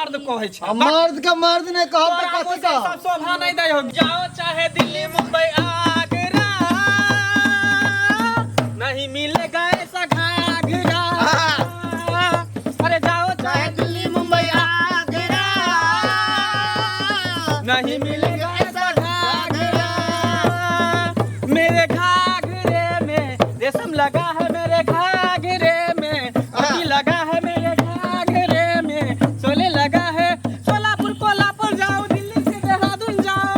मर्द कहे छै। मर्द के मर्द नहीं कहब त कथि का सब शोभा नहीं दे हो। जाओ चाहे दिल्ली मुंबई आगरा नहीं मिलेगा ऐसा घाघरा। अरे जाओ चाहे दिल्ली मुंबई आगरा नहीं मिलेगा ऐसा घाघरा। मेरे घाघरे में रेशम लगा है, मेरे घाघरे में अभी लगा है, मेरे घाघरे में सोले लगा है। सोलापुर कोल्हापुर जाओ, दिल्ली से देहरादून जाओ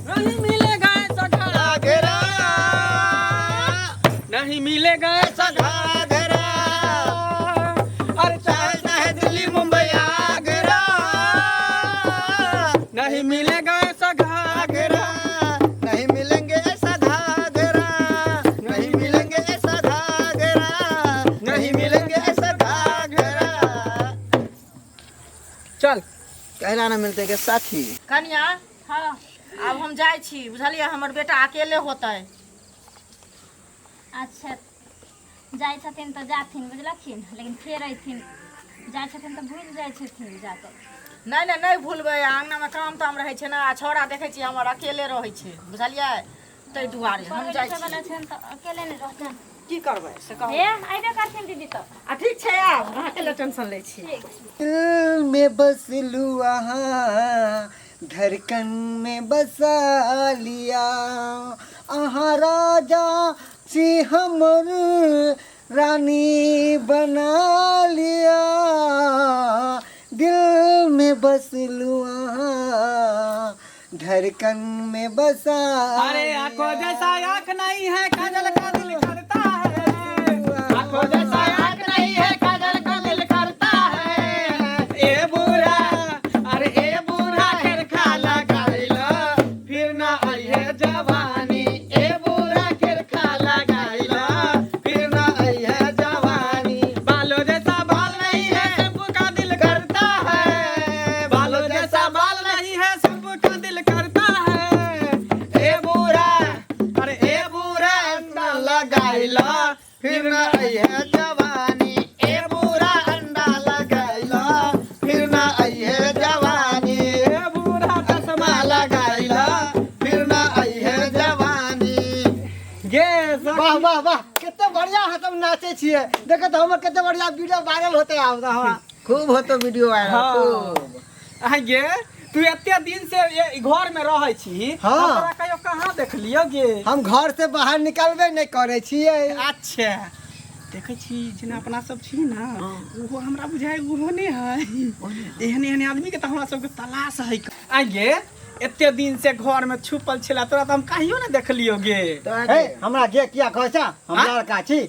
नहीं मिलेगा ऐसा घाघरा, नहीं मिलेगा ऐसा घाघरा। अरे चाहे दिल्ली मुंबई आगरा नहीं मिलेगा ऐसा घाघरा, नहीं मिलेंगे ऐसा घाघरा, नहीं मिलेंगे ऐसा घाघरा, नहीं मिलेंगे ऐसा घाघरा। चल कहला ना मिलते के साथी। कन्या हाँ अब हम जाए छी बुझलिए, हमर बेटा अकेले होतै। अच्छा जाए छथिन तो जाथिन बुझलखिन, लेकिन फेर अयथिन। जाए छथिन तो भूल जाए छथिन जाकर। नहीं नहीं नहीं भूलबै, आंगना में काम ताम रहे छै ना, आ छौड़ा देखे छी हमर अकेले रहे छै बुझलिए, ताहि दुआरे हम जाए छी। वाला छन तो अकेले नहीं रहतन। की करबै से कहू। हे आइबे करथिन दीदी तो। आ ठीक छै, आब अकेले टेंशन लै छी। ठीक दिल में बस लू धड़कन में बसा लिया, आहा राजा सी हमर रानी बना लिया। दिल में बस लू धड़कन में बसा। अरे आंखों जैसा आंख नहीं है, काजल का दिल करता है। आंखों जैसा आंख नहीं है, काजल का दिल करता है। ए बूढ़ा, अरे ए बूढ़ा खेर खाला गाइला फिर ना आई है जवानी। ए बूढ़ा खेर खाला गाइला फिर ना आई है जवानी। बालों जैसा बाल नहीं है, सबका दिल करता है। बालों जैसा बाल नहीं है, सबका दिल करता है। ए बूढ़ा, अरे ए बूढ़ा अंडा लगाइला फिर ना आई है जवानी। ए बूढ़ा अंडा लगाइला फिर ना आई है जवानी। ए बूढ़ा चश्मा लगाइला फिर ना आई है जवानी। गे वाह वाह वाह, कितना बढ़िया है तुम नाचे छिए। देखो तो हमर कितना बढ़िया वीडियो वायरल होते आब खूब होतो वीडियो वायरल खूब। गे तू एते दिन से ये घर में रहे छी, हाँ। तोरा कहियो कहाँ देखलियो गे? हम घर से बाहर निकलबे नहीं करे छिए। अच्छा देखे छी जेना अपना सब छी ना, वो हमरा बुझाय वो नहीं है। एहन एहन आदमी के त हमरा सब के तलाश है। आ गे एते दिन से घर में छुपल छला, तोरा त हम कहियो ना देखलियो गे। हे हमरा गे किया कहै छ? हम हाँ? लड़का छी।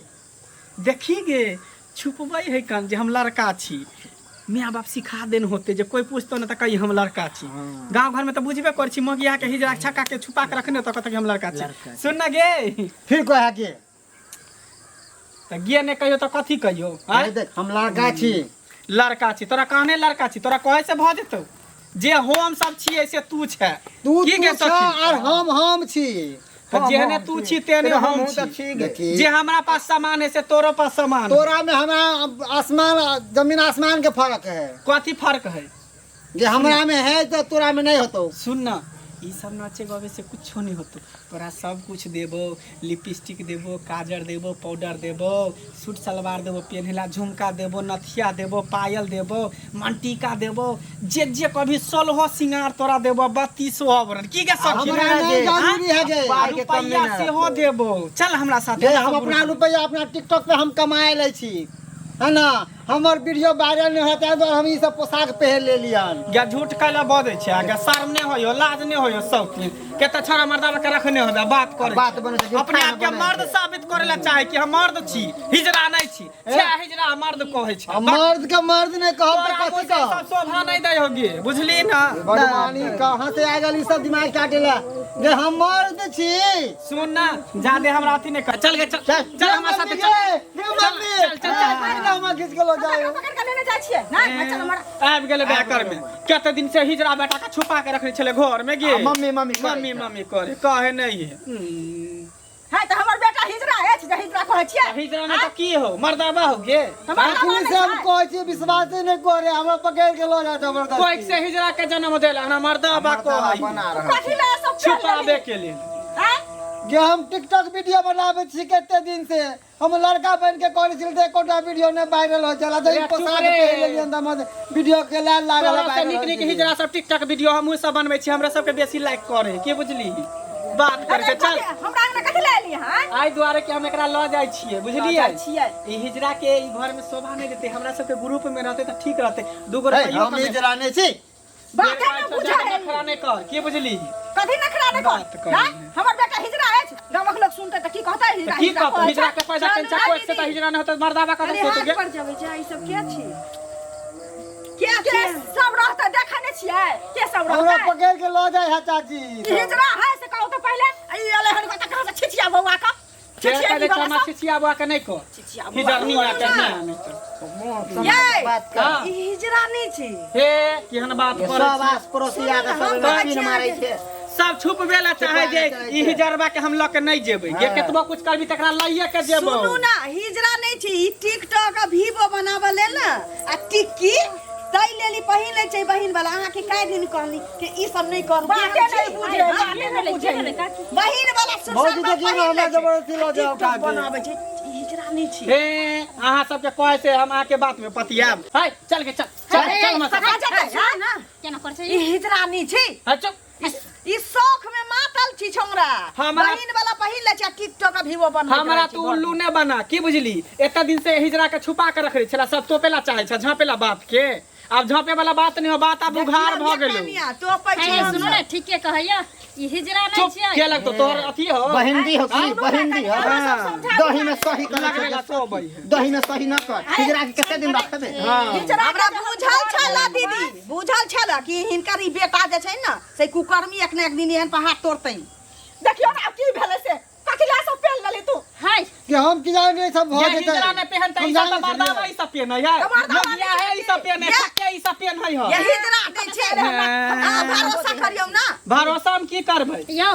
देखी गे छुपबै है कन जे हम लड़का छी। माँ बाप सिखा देन होते जे कोई पूछतो ना त कही हम लड़का छी। गांव घर में तो बुझबे कर छी, मगिया के हिजरा छक्का के छुपा के रखने तो कहत कि हम लड़का छी। सुन ना गे फिर कहे गे त गे ने कहियो तो कथी कहियो? हे देख हम लड़का छी। लड़का छी तोरा कहने लड़का छी, तोरा कहे से भ जेतौ जे हम सब छियै से तू छै। तू की गे तू छ सखी? और हम छी। त जेहने तू छी तेने हम छी। जे हमरा पास सामान है से तोरो पास सामान है। तोरा में हमरा आसमान जमीन आसमान के फर्क है। कथी फर्क है? जे हमरा में है तो तोरा में नहीं होतो। सुन ना ई सब नाचे गावे से कुछ नहीं होतो। तोरा सब कुछ देबो, लिपस्टिक देबो, काजर देबो, पाउडर देबो, सूट सलवार देबो, पेनहला झुमका देबो, नथिया देबो, पायल देबो, मंटिका देबो, जे जे कभी 16 सिंगार तोरा देबो, 32 आभरण। की के सखी? हमरा नहीं जरूरी है गे। रुपया सेहो देबो। चल हमरा साथे। जे हम अपना रुपया अपना टिकटॉक पे हम कमाए ले छी, है ना। हमर वीडियो वायरल नहीं होता है तो हम ई सब पोशाक पहन ले लियन। गे झूठ कैला बदे छै, गे शर्म नहीं होयो, लाज नहीं होयो। शौकीन केते छोरा मर्दा के रखने होदा बात करे। बात बने छै, अपने आप के मर्द साबित करे ला चाहे कि हम मर्द छी, हिजरा नहीं छी। छे हिजरा मर्द कहे छै। मर्द के मर्द नहीं कहब त तोरा कथि मुझे का? सब शोभा नहीं दे होगी, बुझली ना? बदमानी कहां से आ गेल ई सब दिमाग काटेला? जे हम मर्द छी। सुन ना जादे हमरा अथी नहीं कर। चल गे चल चल हमरा साथे चल। चल चल हम खींच के लो जाओ। पकड़ के लेने जाय छियै ना, चल हमरा आबि गेले बेकर में। कते दिन से हिजरा बेटा के छुपा के रखने छले घर में गे। मम्मी मम्मी मम्मी मम्मी करे कहे नहीं है। है त हमर बेटा हिजरा अछि जे हिजरा कहै छियै हिजरा में तो की हो मर्दाबा हो गे आखिरी से हम कहै छी विश्वास नहीं करे हमरा पकड़ के लो जा जबरदस्ती कोई से हिजरा के जन्म देला हमरा मर्दाबा को बना कथी ले सब छुपावे के लिए हैं जे हम टिकटॉक वीडियो बनावे छी केते दिन से हम लड़का बन के करै छी त कोटा वीडियो ने वायरल हो चला दई अरे पोसा चुप के रे। पहले अंदर में वीडियो के लाल लागल तोरा से निक हिजरा सब टिकटॉक वीडियो हमहू सब बनबै छी हमरा सब के बेसी लाइक करे के बुझली बात कर के चल हमरा अंगना कथी ले एलियै हैं आइ दुआरे के हम एकरा ल जाय छियै बुझलियै छियै ई हिजरा के ई घर में शोभा नहीं देते हमरा सब के ग्रुप में रहते त ठीक रहते दूगो रुपया हम ही जलाने छी बात है ना बुझा है खड़ा नहीं कर के बुझली कथी नखरा ने बात कर कर। हैं हमर बेटा हिजरा अछि गामक लोग सुनते त की कहता है हिजरा की कहत हिजरा के पैसा कंचा को एक से त हिजरा न होत मर्दाबा का अरे तो हाथ गे पर जबै छै ई सब के छी के सब रहता देखै ने छियै के सब हमरा रहता पकड़ के लो जाय है चाची हिजरा है से कहू तो पहले ई अले हन को तक से छिछिया बौआ का के दे चमा छिछिया बुआ के नहीं को छिछिया हिजर नहीं आके नहीं ये बात हाँ। ई हिजरा नहीं छी हे केहन बात सब कर आस पड़ोसी आ के सब पीन मारै छै सब छुपबे ला चाहे जे ई हिजरबा के हम ल के नहीं जेबै जे केतबो कुछ करबी तकरा लइए के जेबो सुनू ना हिजरा नहीं छी ई टिकटॉक आ वीडियो बनावे ले ना आ टिक्की तै लेली पहिन ले छै बहिन वाला अहाँ के काहे दिन कहली कि ई सब नहीं कर बाते नहीं बुझे बाते नहीं बुझे बहिन वाला सुन भौजी देखियो ना हमरा जबरदस्ती लो जाओ का बनावे छै ई हिजरा नहीं छी हे अहाँ सब के कहे से हम आके बात में पतियाब हाय चल के चल चल चल मत केना कर छै ई हिजरा नहीं छी हाय चुप ई शौक में मातल छी छोमरा हमरा- बहिन वाला पहिन ले छै टिकटॉक आ वीडियो बना हमरा तू उल्लू ने बना की बुझली एता दिन से हिजरा के छुपा के रखले छला सब तोपेला चाहे छ झापेला बात के अब झापे वाला बात नहीं हो बात अब उघार भ गेलो तो पै ए सुनो ना ठीके कहैया ई हिजरा नहीं चुप छियै के लगतो तोहर अथी हो बहिंदी हो की बहिंदी हो दही में सही कर लगेला तो बई दही में सही न कर हिजरा के कते दिन रखबे हां हमरा बुझल छला दीदी बुझल छला कि हिनकर ई बेटा जे छै ना से कुकर्मी एक न एक दिन एहन पर हाथ तोड़तै देखियो ना की भेले से कथि ला सब पेल लेली तू हाय कि हम की जाने सब हो ये जेते हिजरा ने पहनता ई सब मर्दाबा ई सब पहन है लोगिया है ई सब पहन है के ई सब पहन है हो यही जना दै छै आ भरोसा करियौ ना भरोसा हम की करबै यौ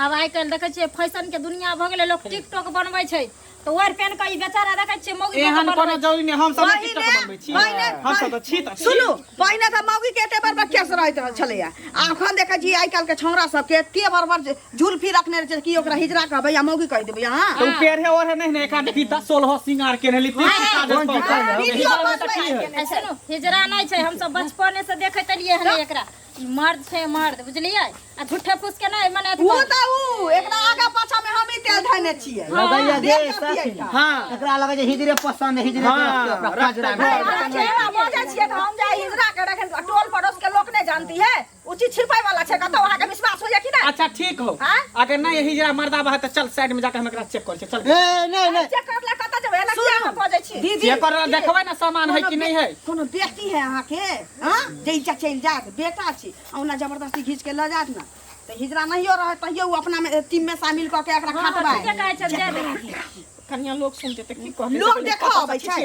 आब आइ काल्हि देखै छियै फैशन के दुनिया भऽ गेलै लोग टिकटॉक बनबै छै तो ओर पेन के ई बेचारा देखै छियै मौगी एहन कोनो जरूरी नहीं हम सब पहिने- टिकटॉक बनबै छी पहिने- हम सब तो छी त सुनू पहिने त मौगी के एते बड़ केस रहैत छलैया अखन देखै छी आइ काल्हि के छौंरा सब के एते बड़ झुलफी रखने रहै छै कि ओकरा हिजरा कहबै या मौगी कह देबै अहाँ तो पेड़ है और है नहीं एका देखी 16 सिंगार के रहली वीडियो बनबै ऐसे नु हिजरा नहीं छै हम सब बचपने से देखैत एलियै हन एकरा ई मर्द छै मर्द बुझलियै आ झूठे फूस के नहीं मने ऊ त ऊ एकरा आगा पाछा में हम ही तेल धैने छियै लगैया दे देख के सखी पियैता। हां एकरा लगे जे हिजरे पसंद है हिजरे हाँ, काजरा मजा छियै त हम जाय हिजरा के रखन टोल पड़ोस के लोग नहीं जानती है उ चीज छिपाई वाला छै कतौ अहाँ के विश्वास होइया कि नहीं अच्छा ठीक हो हाँ? अगर नहीं हिजरा मर्दाबा है तो चल साइड में जाकर हम एकरा चेक कर छै चल ए नहीं नहीं चेक करला कतौ जेबै एला किया हम बजै छी दीदी चेक कर देखबै ना सामान है कि नहीं है कोनो बेटी है अहाँ के हां जैसा चल जात बेटा छी औना जबरदस्ती खींच के ल जात ना तो हिजरा नहियो रहे तहियो उ अपना में टीम में शामिल क के एकरा खटबा ठीके कहै छै जे देखी कन्या लोग सुनते त की कहते लोग देखो अबै छै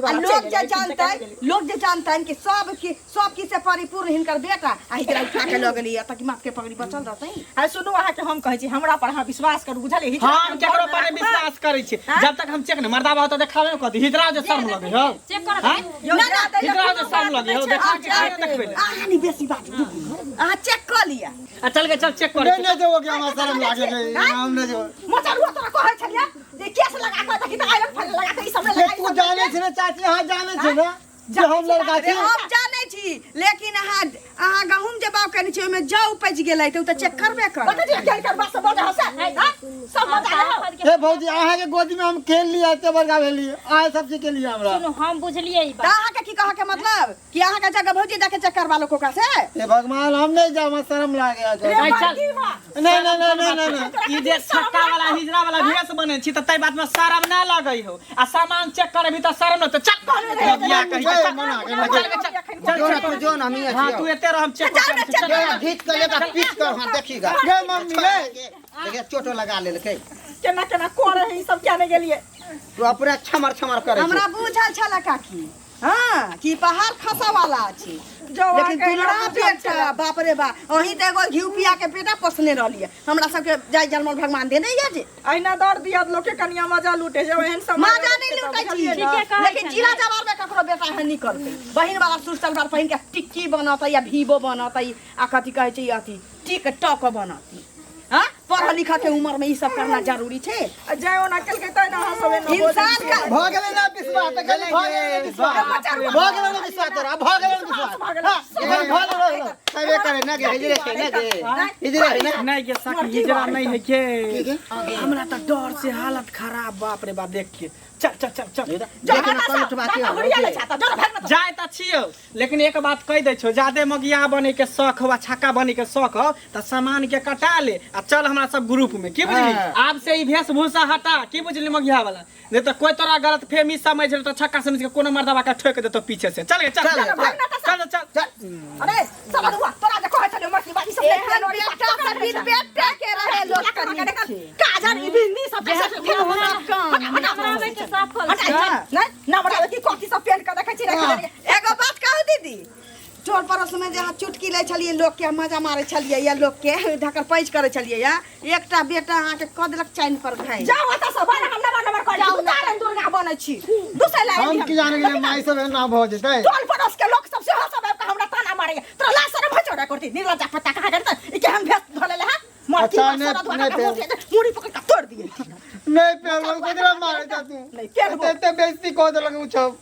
आ लोग जे जानतै कि सब की से परिपूर्ण हिनकर बेटा आ हिजरा उठा के ल गेली त कि माथ के पगड़ी बचल रहतै आ सुनू अहाँ के हम कहै छी हमरा पर अहाँ विश्वास करू बुझलिए हिजरा हम केकरो पर विश्वास करै छी जब तक हम चेक न मर्दाबा हो तो देखावे कथि हिजरा जे शर्म लगे हो चेक कर हां ना हिजरा जे शर्म लगे हो देखा के आगे देखबै अहाँ नहीं बेसी बात अहाँ चेक कर लिया आ चल के चल चेक कर नहीं नहीं देबो के हमरा शर्म लागे हम नहीं देबो मचरुआ तोरा कहै छलिया जे केस लगा के देखि त आइरन फल लगा के ई सब ए, लगा तू जाने छै ना चाची हां जाने छै ना जे हम लड़का छी हम जानै छी लेकिन अहाँ गहूम जे बाव करने छी ओमे जौ उपज गेलै त उ त चेक करबे कर कतै खेल कर बस बजा हसे सब बजा हे भौजी अहाँ के गोदी में हम खेल लिया एते बड़का भेली आय सब चीज के लिए हमरा सुनो हम बुझलियै ई त बात अहाँ के की कह के मतलब कि अहाँ के जगह भौजी देखे चेक करवा लो कोका से हे भगवान हम नहीं जाब हमरा शर्म लागे आई चल नहीं नहीं नहीं नहीं नहीं ई जे छक्का वाला हिजरा वाला भेस बने छी त तै बात में शर्म ना लगई हो आ सामान चेक करे भी त शर्म न त चल लगिया कहि ए, मना के चल जो ना हम हां तू एते रह हम चेक कर घीच के लेकर पीट कर हां देखिएगा गे मम्मी रे देखिए चोटो लगा ले के केना केना कोरे ई सब क्या नहीं गेलिए तू अपने छमर छमर करे हमरा बुझल छला काकी हां कि पहाड़ खसा वाला अछि लेकिन दुलड़ा बेटा बाप रे बा अहीं त एगो घी पिया के बेटा पोसने रहलिए हमरा सबके जय जलमल भगवान देने या जे अहिना दर दिया लोग के कनिया मजा लूटे जे एहन समय मजा नहीं लूटे छी लेकिन जिला जवार में ककरो बेटा है नहीं करते बहिन वाला सुरसल बार पहिन के टिक्की बनाता या भीबो बनाता आ कथी कहै छै अथी टिकटॉक बनाती हां पढ़ा लिखा के उम्र में ई सब करना जरूरी छे जय ओना केल के तय ना हसबे न इंसान का भ गेलै ना विश्वास त गेलै भ गेलै विश्वास भ गेलै ना विश्वास तोरा भ गेलै विश्वास हां भ गेलै सबे करे ना के हिजरे के ना के हिजरे है ना नहीं के सक हिजरा नहीं है के हमरा त डर से हालत खराब बाप रे बा देख के चल चल चल चल देखना कल उठवा के जाए त छियो लेकिन एक बात कह दै छो जादे मगिया बने के शौक हो छक्का बने के शौक हो त सामान के कटा ले आ चल हमरा सब ग्रुप में की बुझली अब से ई वेशभूषा हटा की बुझली मगिया वाला नहीं तो कोई तोरा गलत फेमी समझ ले तो छक्का समझ के कोनो मर्दवा का ठोक दे तो पीछे से चल चल चल चल अरे सब दुआ तोरा जे कहै छले मछली बाजी सब बेटा बेटा के रहे लोग करी काजर ई बिंदी सब फिर हमरा बनावे के साफ कर ना बनावे की कॉफी सब पेन कर देखै छी एगो बात कहू दीदी टोल पड़ोस में जहाँ चुटकी ले छलिए लोग के मजा मारे छलिए या लोग के ढकर पैच करे छलिए या एकटा बेटा अहाँ के क देलक चैन पर खाई जाओ त सब हम नंबर कर जाओ उतारन दुर्गा बनै छी दूसरे लाइन हम की जाने के माई सब ना भ जेतै टोल पड़ोस के लोग सब से सब हमरा ताना मारे तोरा लाश रे भचोड़ा करती निर्लज्जा पत्ता कहा करत ई के हम भेस धले हा अच्छा नहीं मुड़ी पकड़ के तोड़ दिए नहीं पेड़ को जरा मारे जा तू नहीं पेड़ ते बेइज्जती को देलक उ सब